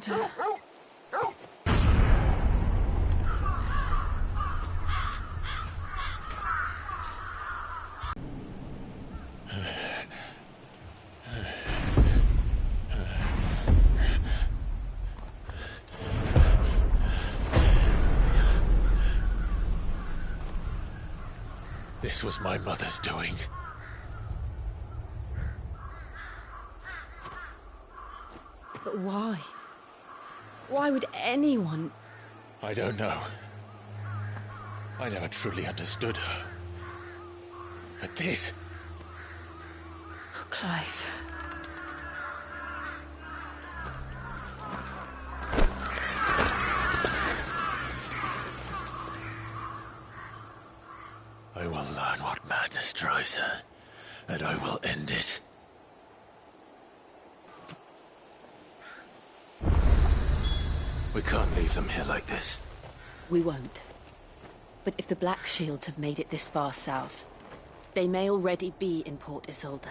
Hunter. This was my mother's doing. But why? Why would anyone... I don't know. I never truly understood her. But this... Oh, Clive. I will learn what madness drives her, and I will end it. We can't leave them here like this. We won't. But if the Black Shields have made it this far south, they may already be in Port Isolde.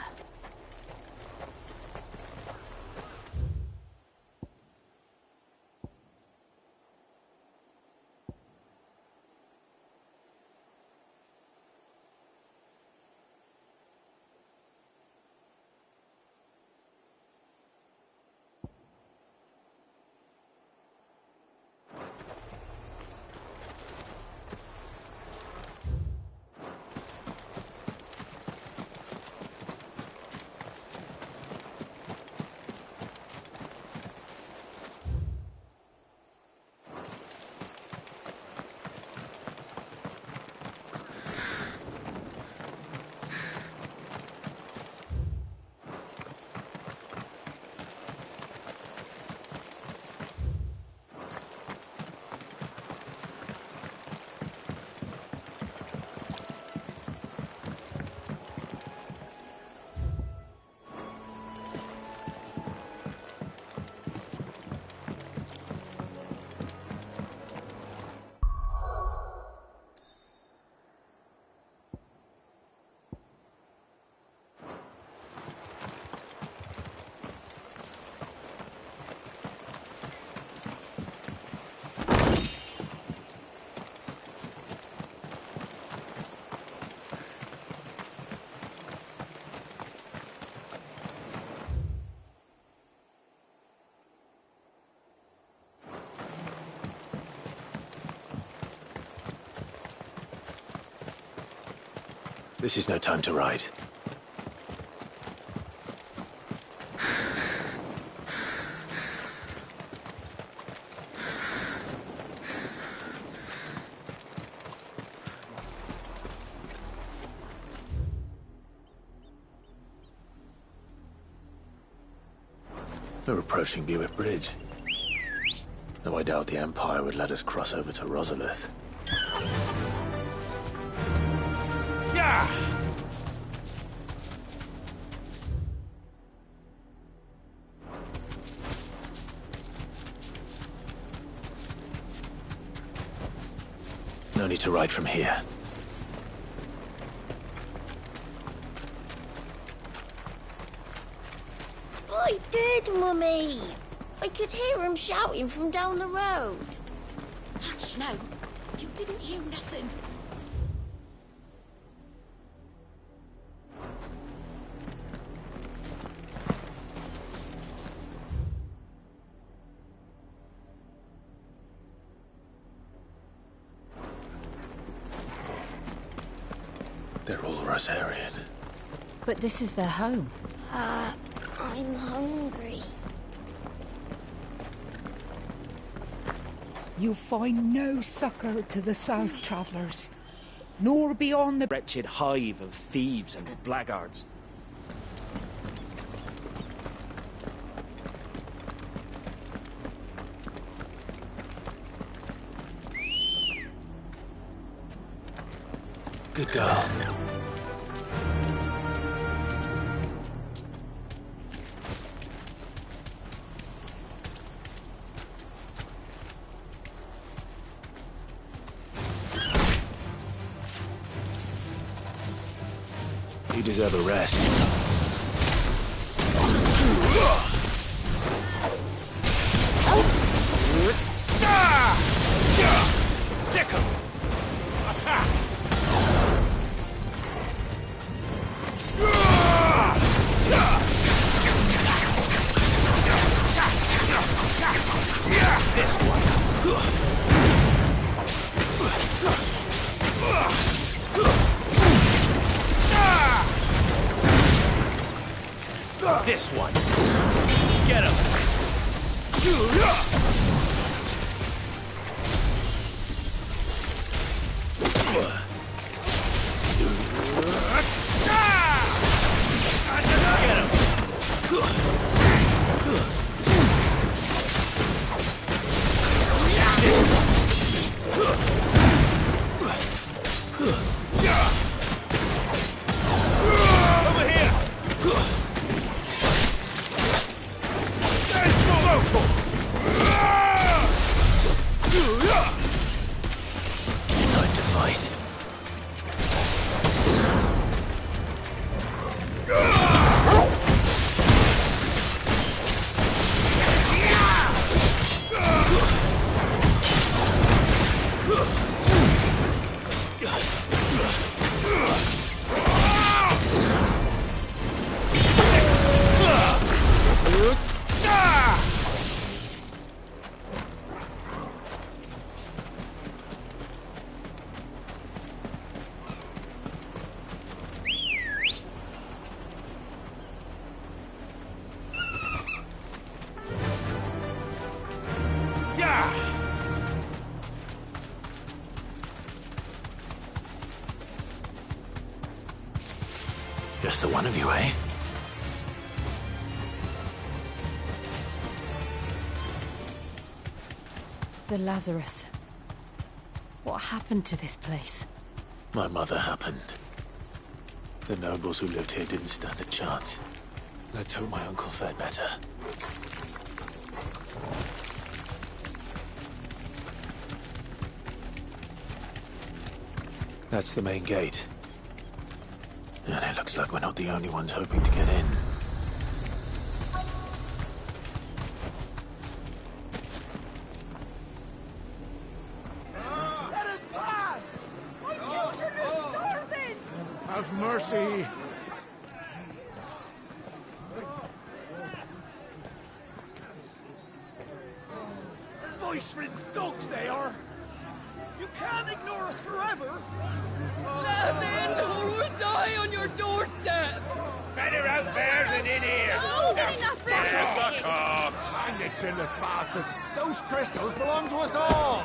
This is no time to ride. We're approaching Buick Bridge. Though I doubt the Empire would let us cross over to Rosalith. No need to ride from here. I did, Mummy. I could hear him shouting from down the road. Hush now. You didn't hear nothing. They're all Rosarian. But this is their home. I'm hungry. You find no succor to the South travellers, nor beyond the wretched hive of thieves and blackguards. Good girl. You deserve a rest. this one. Get him! Time to fight. Just the one of you, eh? The Lazarus. What happened to this place? My mother happened. The nobles who lived here didn't stand a chance. Let's hope my uncle fared better. That's the main gate. And it looks like we're not the only ones hoping to get in. Let us pass! My children are starving! Have mercy! Voice-ridden dogs they are! You can't ignore us forever! Let us in, or we'll die on your doorstep! Better out there than in here! Oh, get enough for Fuck off! Hang the chinless bastards! Those crystals belong to us all!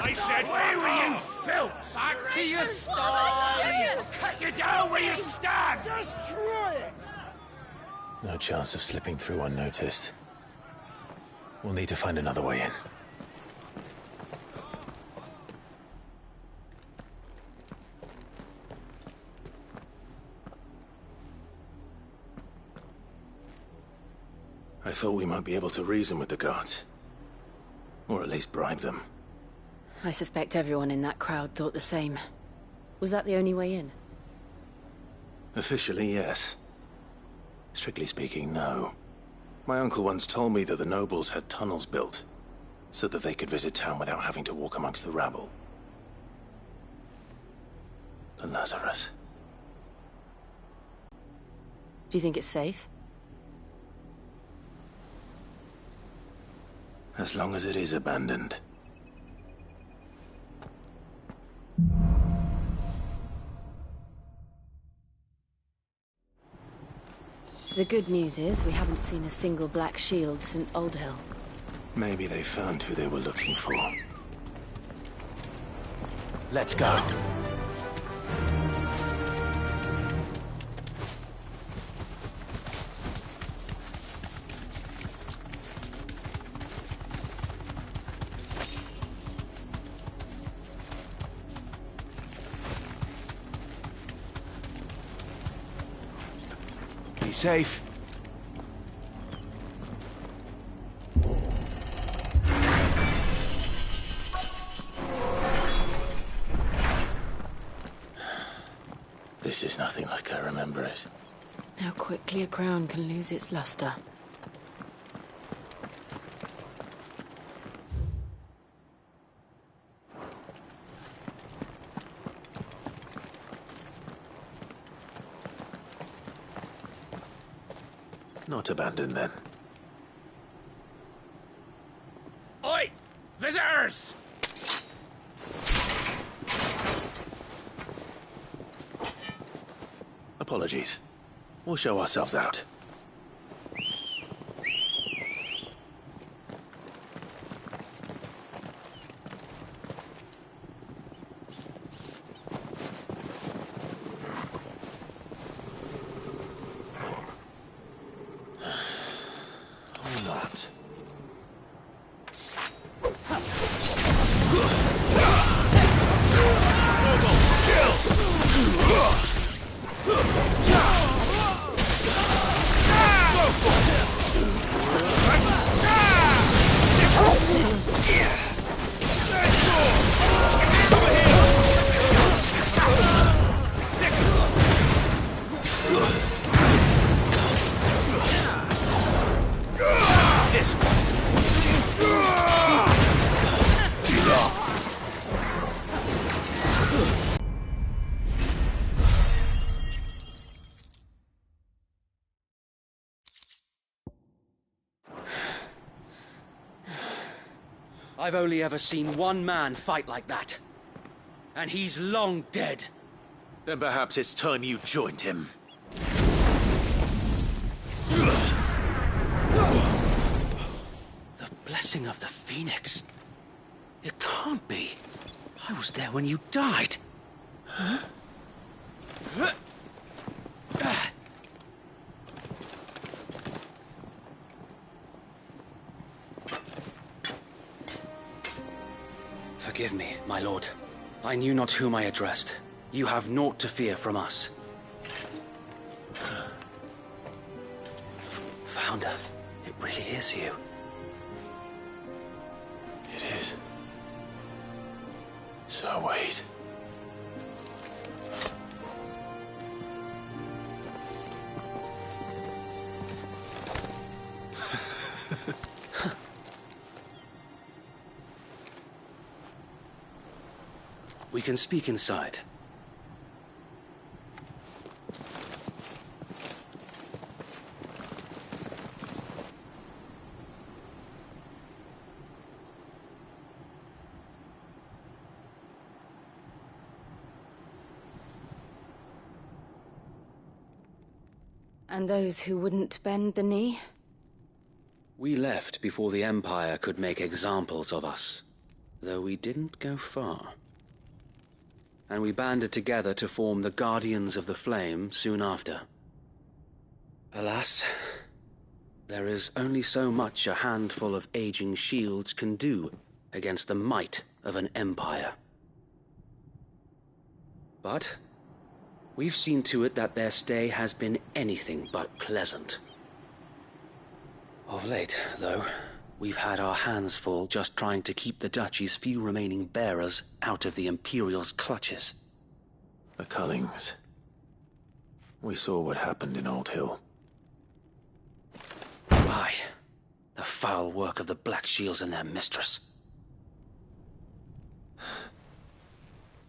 I said, where were you, filth? Back to your sties! Cut you down where you stand! Destroy it! No chance of slipping through unnoticed. We'll need to find another way in. I thought we might be able to reason with the guards. Or at least bribe them. I suspect everyone in that crowd thought the same. Was that the only way in? Officially, yes. Strictly speaking, no. My uncle once told me that the nobles had tunnels built, so that they could visit town without having to walk amongst the rabble. The Lazarus. Do you think it's safe? As long as it is abandoned. The good news is we haven't seen a single black shield since Old Hill. Maybe they found who they were looking for. Let's go. Be safe. This is nothing like I remember it. How quickly a crown can lose its luster. Not abandoned, then. Oi! Visitors! Apologies. We'll show ourselves out. that. I've only ever seen one man fight like that. And he's long dead. Then perhaps it's time you joined him. The blessing of the Phoenix. It can't be. I was there when you died. Huh? Forgive me, my lord. I knew not whom I addressed. You have naught to fear from us. Founder, it really is you. It is. So wait. We can speak inside. And those who wouldn't bend the knee? We left before the Empire could make examples of us, though we didn't go far. And we banded together to form the Guardians of the Flame soon after. Alas, there is only so much a handful of aging shields can do against the might of an empire. But we've seen to it that their stay has been anything but pleasant. Of late, though, we've had our hands full just trying to keep the Duchy's few remaining bearers out of the Imperial's clutches. The Cullings. We saw what happened in Old Hill. Aye. The foul work of the Black Shields and their mistress.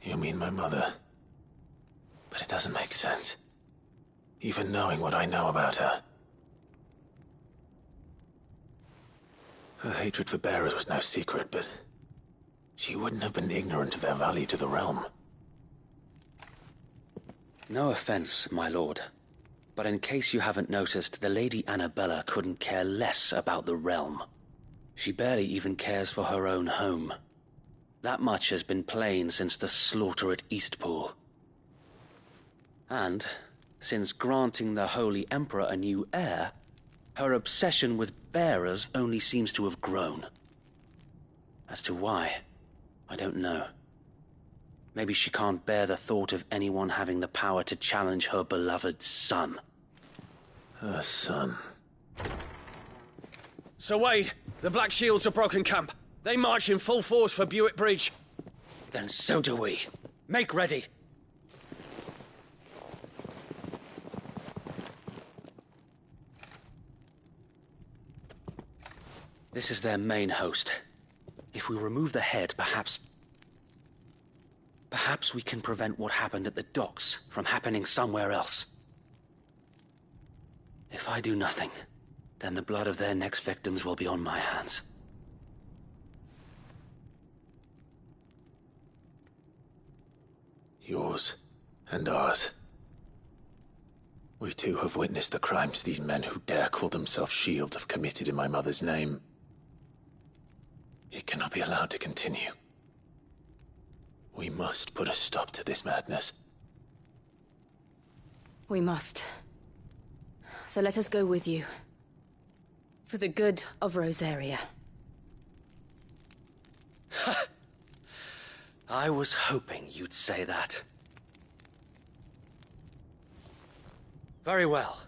You mean my mother? But it doesn't make sense. Even knowing what I know about her. Her hatred for bearers was no secret, but she wouldn't have been ignorant of their value to the realm. No offense, my lord, but in case you haven't noticed, the Lady Annabella couldn't care less about the realm. She barely even cares for her own home. That much has been plain since the slaughter at Eastpool. And, since granting the Holy Emperor a new heir, her obsession with bearers only seems to have grown. As to why, I don't know. Maybe she can't bear the thought of anyone having the power to challenge her beloved son. Her son. Sir Wade, the Black Shields have broken camp. They march in full force for Buick Bridge. Then so do we. Make ready. This is their main host. If we remove the head, perhaps we can prevent what happened at the docks from happening somewhere else. If I do nothing, then the blood of their next victims will be on my hands. Yours and ours. We too have witnessed the crimes these men who dare call themselves shields have committed in my mother's name. It cannot be allowed to continue. We must put a stop to this madness. We must. So let us go with you. For the good of Rosaria. I was hoping you'd say that. Very well.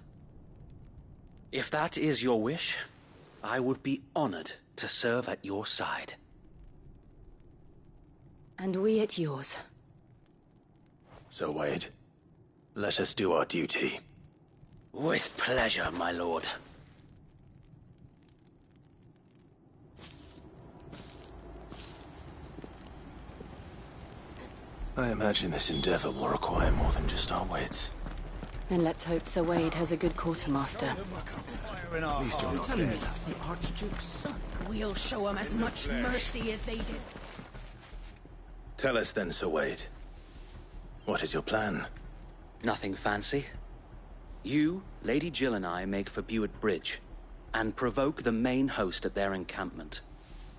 If that is your wish, I would be honored to serve at your side. And we at yours. So, Wade, let us do our duty. With pleasure, my lord. I imagine this endeavor will require more than just our wits. Then let's hope Sir Wade has a good quartermaster. Please do not Telling me that's the Archduke's son. We'll show him as much mercy as they did. Tell us then, Sir Wade. What is your plan? Nothing fancy. You, Lady Jill and I make for Buett Bridge, and provoke the main host at their encampment.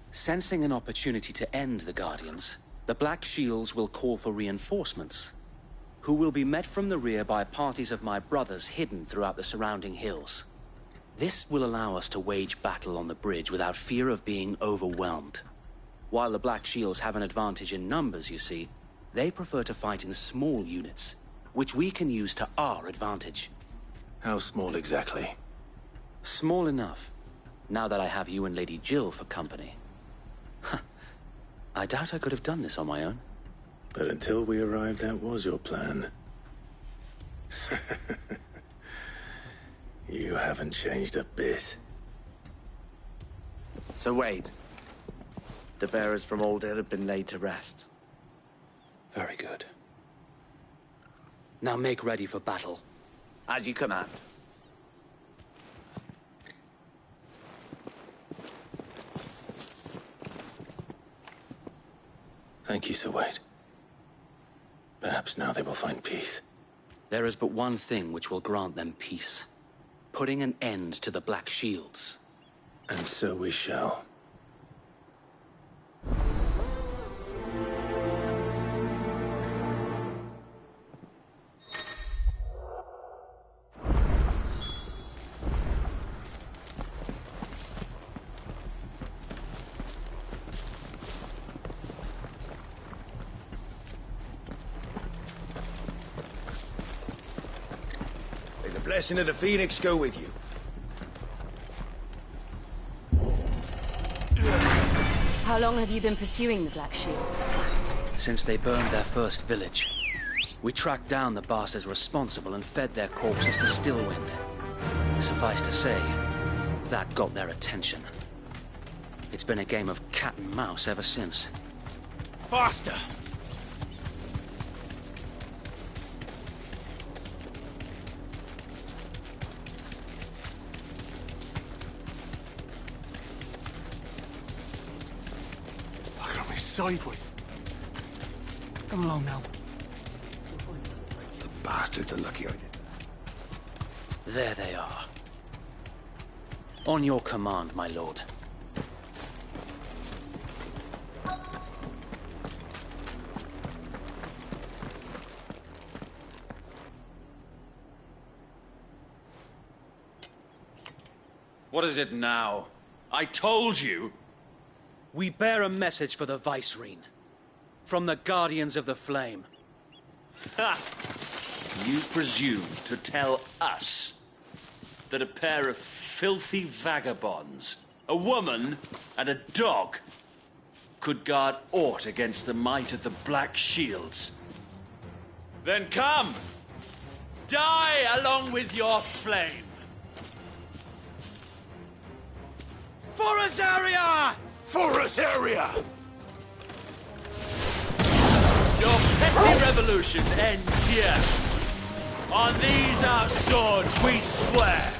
Sensing an opportunity to end the Guardians, the Black Shields will call for reinforcements, who will be met from the rear by parties of my brothers hidden throughout the surrounding hills. This will allow us to wage battle on the bridge without fear of being overwhelmed. While the Black Shields have an advantage in numbers, you see, they prefer to fight in small units, which we can use to our advantage. How small exactly? Small enough, now that I have you and Lady Jill for company. I doubt I could have done this on my own. But until we arrived, that was your plan. You haven't changed a bit. So Wade, the bearers from Aldale have been laid to rest. Very good. Now make ready for battle. As you command. Thank you, Sir Wade. Perhaps now they will find peace. There is but one thing which will grant them peace. Putting an end to the Black Shields. And so we shall. Blessing of the Phoenix go with you. How long have you been pursuing the Black Shields? Since they burned their first village. We tracked down the bastards responsible and fed their corpses to Stillwind. Suffice to say, that got their attention. It's been a game of cat and mouse ever since. Faster! Sideways. Come along now. The bastards are lucky I did. There they are. On your command, my lord. What is it now? I told you! We bear a message for the Vicereine. From the Guardians of the Flame. Ha! You presume to tell us that a pair of filthy vagabonds, a woman and a dog, could guard aught against the might of the Black Shields? Then come! Die along with your flame! For Rosaria! For Rosaria! Your petty revolution ends here. On these our swords we swear.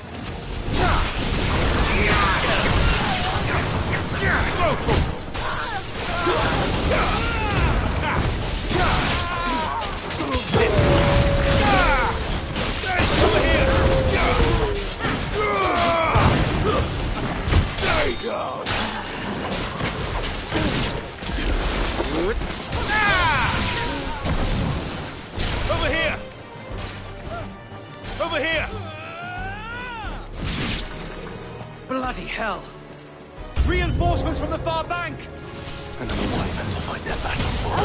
Over here! Stay down! Over here! Over here! Bloody hell! Reinforcements from the far bank! Another wyvern to fight their battle for.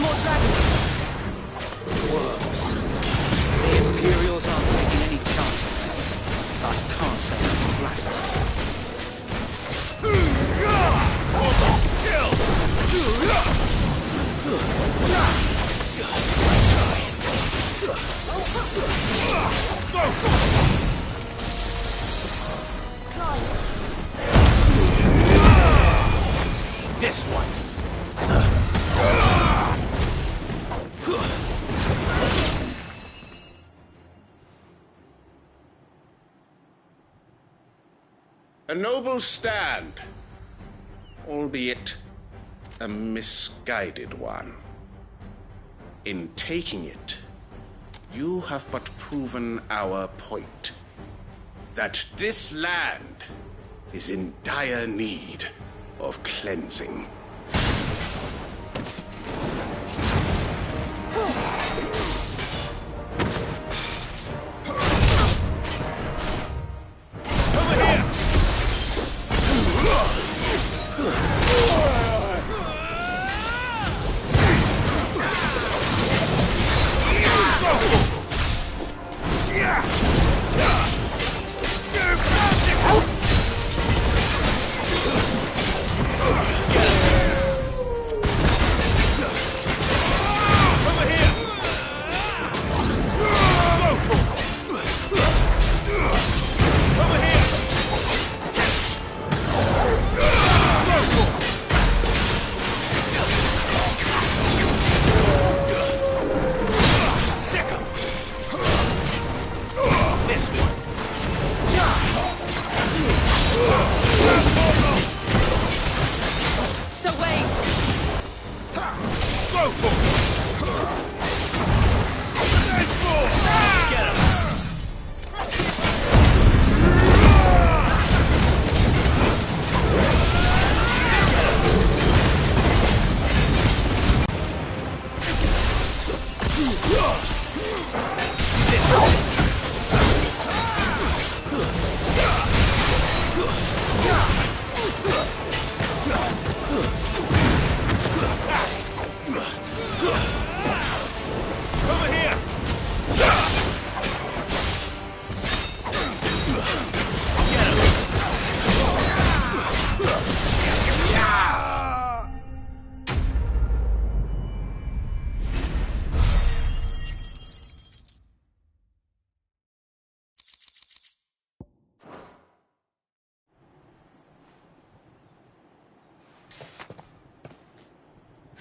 More dragons! Worms. The Imperials aren't taking any chances. I can't say I'm flattered. This one. A noble stand, albeit a misguided one. In taking it, you have but proven our point, that this land is in dire need of cleansing.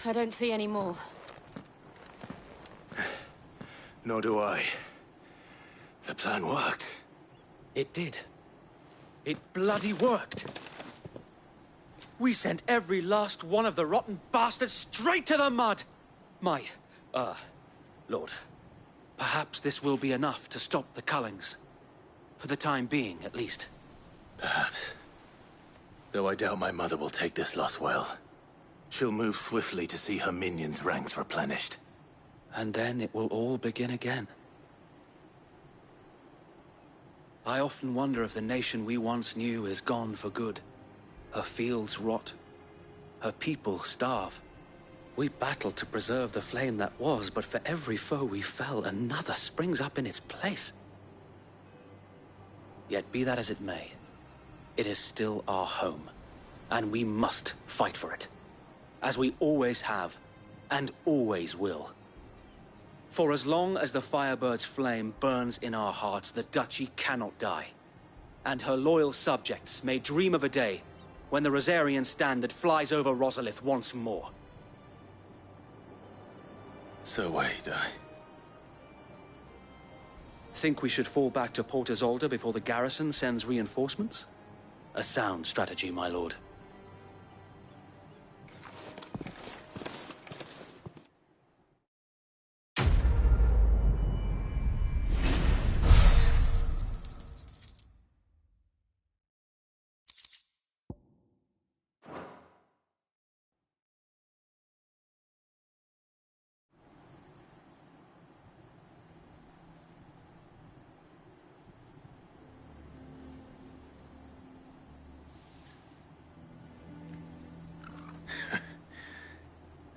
I don't see any more. Nor do I. The plan worked. It did. It bloody worked. We sent every last one of the rotten bastards straight to the mud! Lord. Perhaps this will be enough to stop the Cullings. For the time being, at least. Perhaps. Though I doubt my mother will take this loss well. She'll move swiftly to see her minions' ranks replenished. And then it will all begin again. I often wonder if the nation we once knew is gone for good. Her fields rot. Her people starve. We battled to preserve the flame that was, but for every foe we fell, another springs up in its place. Yet be that as it may, it is still our home, and we must fight for it. As we always have, and always will. For as long as the Firebird's flame burns in our hearts, the Duchy cannot die. And her loyal subjects may dream of a day when the Rosarian standard flies over Rosalith once more. So wait, Think we should fall back to Port Isolde before the garrison sends reinforcements? A sound strategy, my lord.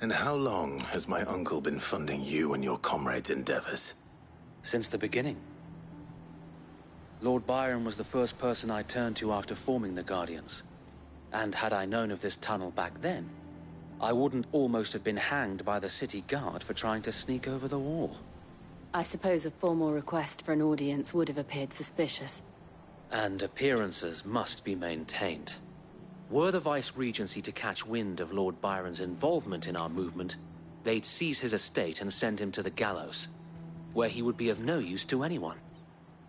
And how long has my uncle been funding you and your comrades' endeavors? Since the beginning. Lord Byron was the first person I turned to after forming the Guardians. And had I known of this tunnel back then, I wouldn't almost have been hanged by the city guard for trying to sneak over the wall. I suppose a formal request for an audience would have appeared suspicious. And appearances must be maintained. Were the Vice-Regency to catch wind of Lord Byron's involvement in our movement, they'd seize his estate and send him to the gallows, where he would be of no use to anyone.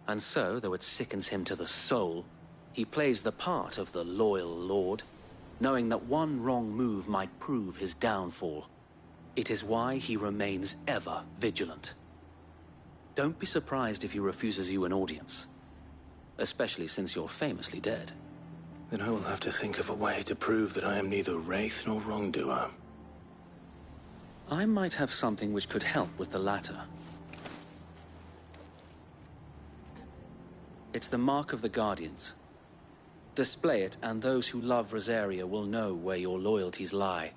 And so, though it sickens him to the soul, he plays the part of the loyal lord, knowing that one wrong move might prove his downfall. It is why he remains ever vigilant. Don't be surprised if he refuses you an audience, especially since you're famously dead. Then I will have to think of a way to prove that I am neither wraith nor wrongdoer. I might have something which could help with the latter. It's the Mark of the Guardians. Display it, and those who love Rosaria will know where your loyalties lie.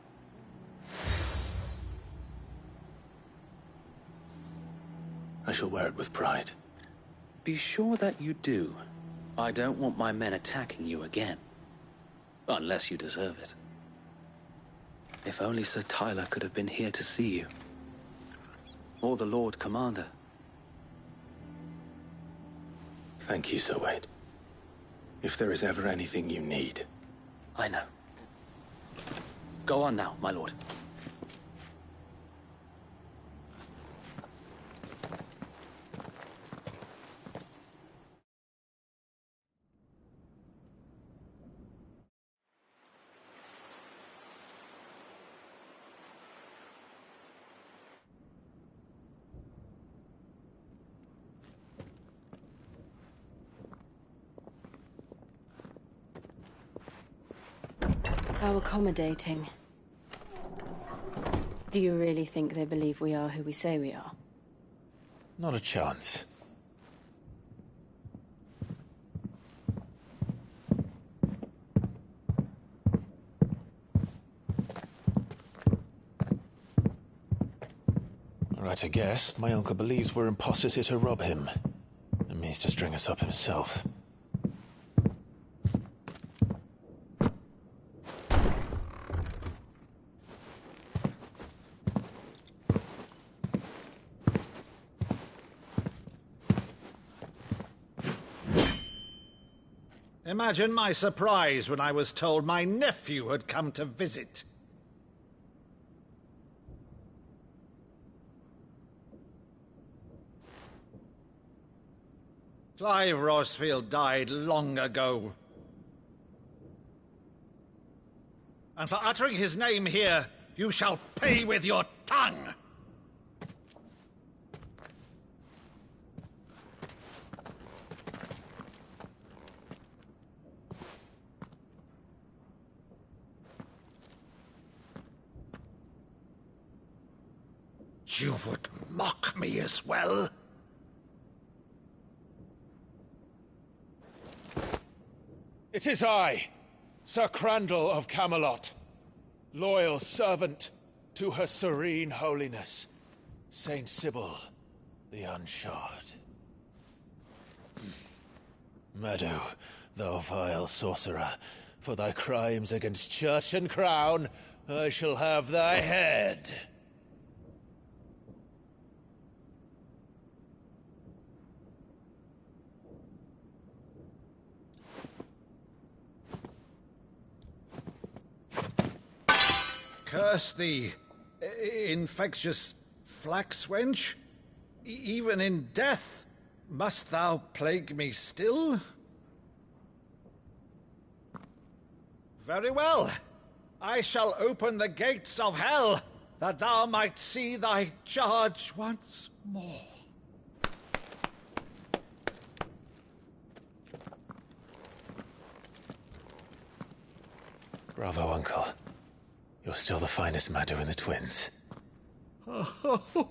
I shall wear it with pride. Be sure that you do. I don't want my men attacking you again. Unless you deserve it. If only Sir Tyler could have been here to see you. Or the Lord Commander. Thank you, Sir Wade. If there is ever anything you need. I know. Go on now, my lord. How accommodating. Do you really think they believe we are who we say we are? Not a chance. Right, I guess. My uncle believes we're imposters here to rob him. And means to string us up himself. Imagine my surprise when I was told my nephew had come to visit. Clive Rosfield died long ago. And for uttering his name here, you shall pay with your tongue! You would mock me as well? It is I, Sir Crandall of Camelot, loyal servant to Her Serene Holiness, Saint Sybil the Unshod. Meadow, thou vile sorcerer, for thy crimes against church and crown, I shall have thy head. Curse thee, infectious flax wench. Even in death, must thou plague me still? Very well. I shall open the gates of hell, that thou might see thy charge once more. Bravo, Uncle. You're still the finest Maddu in the twins. Oh,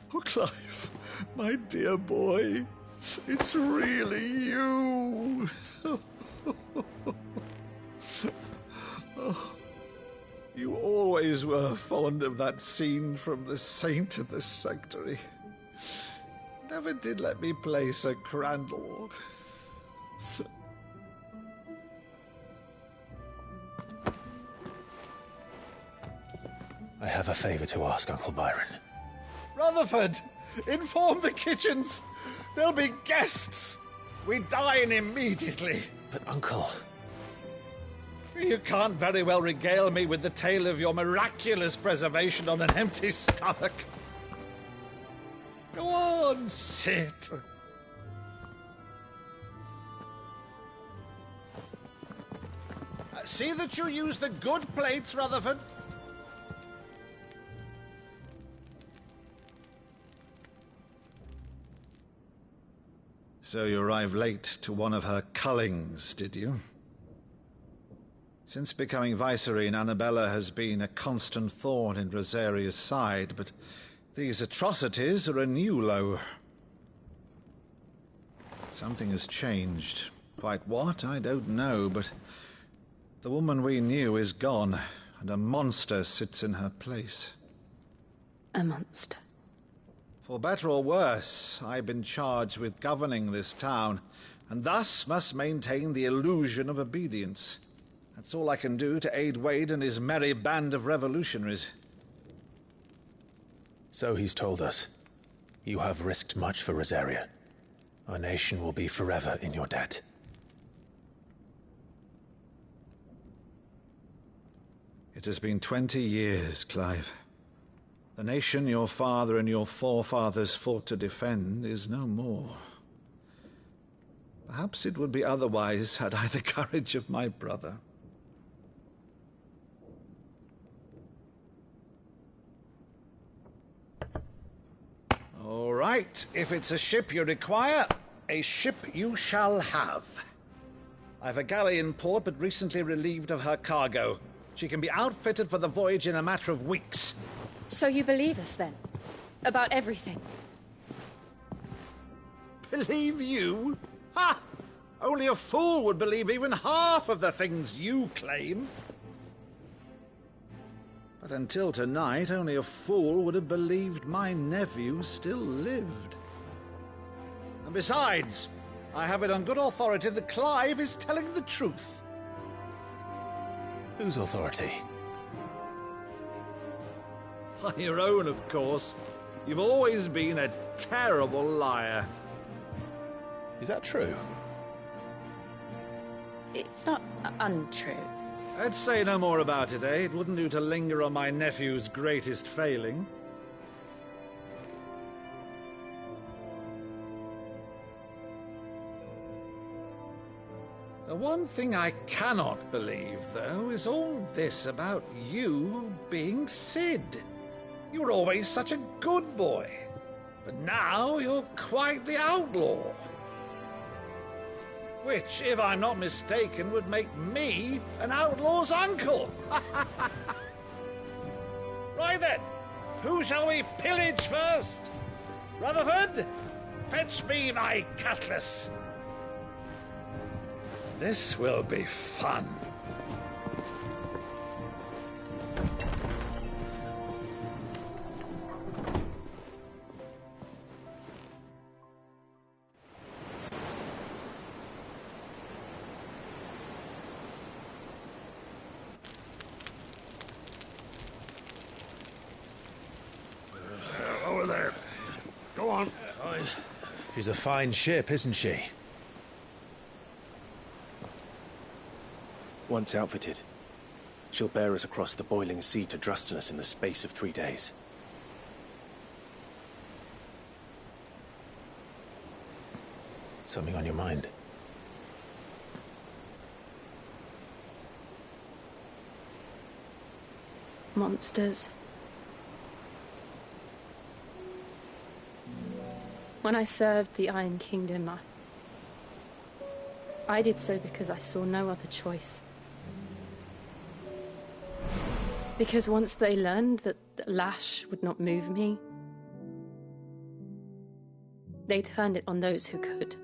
Clive, my dear boy, it's really you. You always always were fond of that scene from The Saint of the Sanctuary. Never did let me play Sir Crandall. I have a favor to ask, Uncle Byron. Rutherford, inform the kitchens. There'll be guests. We dine immediately. But, Uncle... You can't very well regale me with the tale of your miraculous preservation on an empty stomach. Go on, sit. See that you use the good plates, Rutherford. So you arrived late to one of her cullings, did you? Since becoming Vicereine, Annabella has been a constant thorn in Rosaria's side, but these atrocities are a new low. Something has changed. Quite what, I don't know, but the woman we knew is gone, and a monster sits in her place. A monster? For better or worse, I've been charged with governing this town, and thus must maintain the illusion of obedience. That's all I can do to aid Wade and his merry band of revolutionaries. So he's told us. You have risked much for Rosaria. Our nation will be forever in your debt. It has been 20 years, Clive. The nation your father and your forefathers fought to defend is no more. Perhaps it would be otherwise had I the courage of my brother. All right, if it's a ship you require, a ship you shall have. I've a galley in port, but recently relieved of her cargo. She can be outfitted for the voyage in a matter of weeks. So you believe us, then? About everything? Believe you? Ha! Only a fool would believe even half of the things you claim. But until tonight, only a fool would have believed my nephew still lived. And besides, I have it on good authority that Clive is telling the truth. Whose authority? On your own, of course. You've always been a terrible liar. Is that true? It's not untrue. I'd say no more about it, eh? It wouldn't do to linger on my nephew's greatest failing. The one thing I cannot believe, though, is all this about you being Cid. You were always such a good boy, but now you're quite the outlaw. Which, if I'm not mistaken, would make me an outlaw's uncle. Right then, who shall we pillage first? Rutherford, fetch me my cutlass. This will be fun. Over there. Go on. She's a fine ship, isn't she? Once outfitted, she'll bear us across the boiling sea to Drustinus in the space of 3 days. Something on your mind? Monsters. When I served the Iron Kingdom, I did so because I saw no other choice. Because once they learned that the lash would not move me, they turned it on those who could.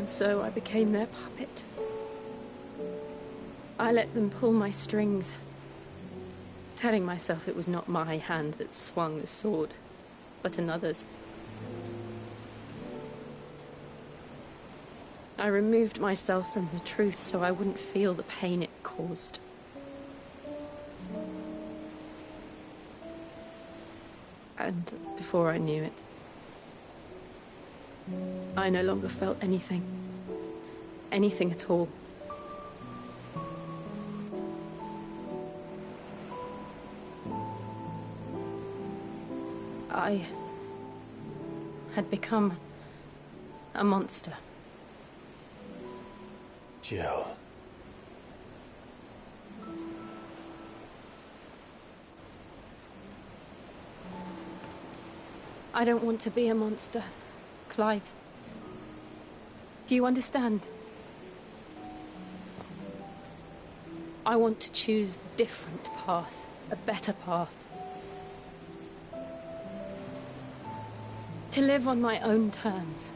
And so I became their puppet. I let them pull my strings, telling myself it was not my hand that swung the sword, but another's. I removed myself from the truth so I wouldn't feel the pain it caused. And before I knew it, I no longer felt anything. Anything at all. I had become a monster. Jill. I don't want to be a monster, Clive. Do you understand? I want to choose a different path, a better path. To live on my own terms.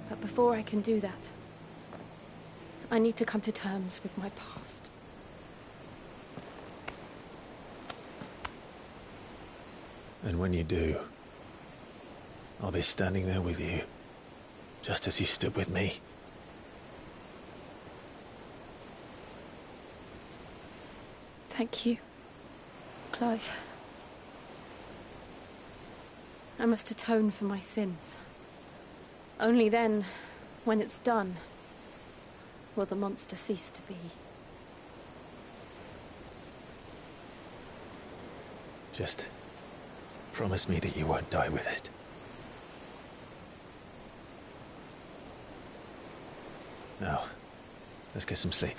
But before I can do that, I need to come to terms with my past. And when you do, I'll be standing there with you, just as you stood with me. Thank you, Clive. I must atone for my sins. Only then, when it's done, will the monster cease to be. Just promise me that you won't die with it. Now, let's get some sleep.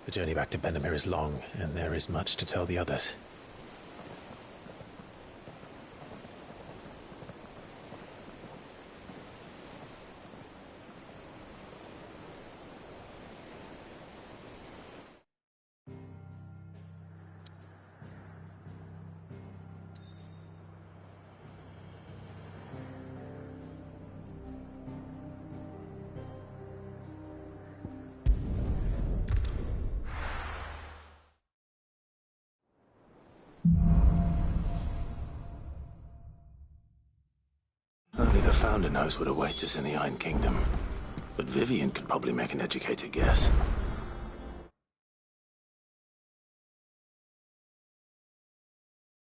The journey back to Benamir is long, and there is much to tell the others. Only the Founder knows what awaits us in the Iron Kingdom. But Vivian could probably make an educated guess.